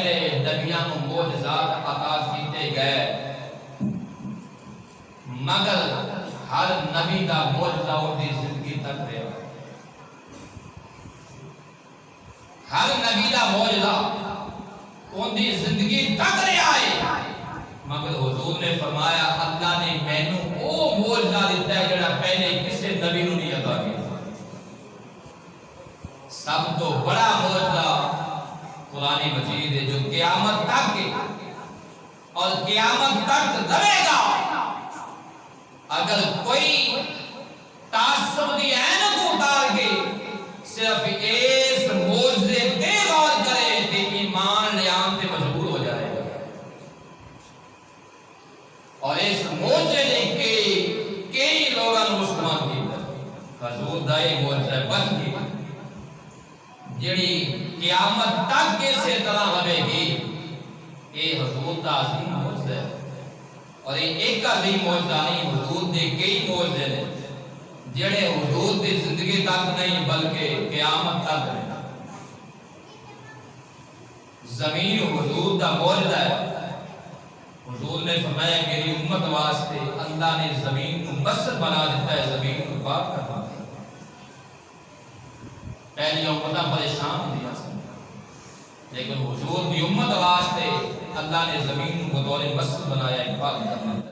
پہلے نبیاں کو معجزات عطا کیتے گئے، مگر ہر نبی دا معجزہ ان کی زندگی تک رہا۔ ہر نبی دا معجزہ ان کی زندگی تک رہا ہے، مگر حضور نے فرمایا اللہ نے مینوں وہ معجزہ دیتا ہے جڑا پہلے کسی نبی نوں نہیں عطا کیا۔ سب تو بڑا معجزہ قرآن مجید ہے جو قیامت تک ہے اور قیامت تک رہے گا۔ اگر کوئی تعصب کی عینت اتار کے صرف اس معجزے پہ غور کرے تو ایمان لے آنے پہ مجبور ہو جائے گا، اور اس معجزے نے کئی لوگوں نے مسلمان کیا۔ حضور دا یہ معجزہ بن کے جڑی قیامت تک کسی طرح رہے گی، یہ حضور دا عظیم معجزہ ہے، اور یہ ایک عظیم معجزہ نہیں، حضور دے کئی معجزے نے جڑے حضور دی زندگی تک نہیں بلکہ قیامت تک ہیں۔ زمین حضور دا معجزہ ہے۔ حضور نے فرمایا میری امت واسطے اللہ نے زمین کو مسجد بنا دیتا ہے، زمین کو پاک کرنا ہے۔ پہلی امتاں پریشان دیا لیکن حضور دی امت واسطے اللہ نے زمین کو بطور مسجد بنایا، پاک کرنا ہے۔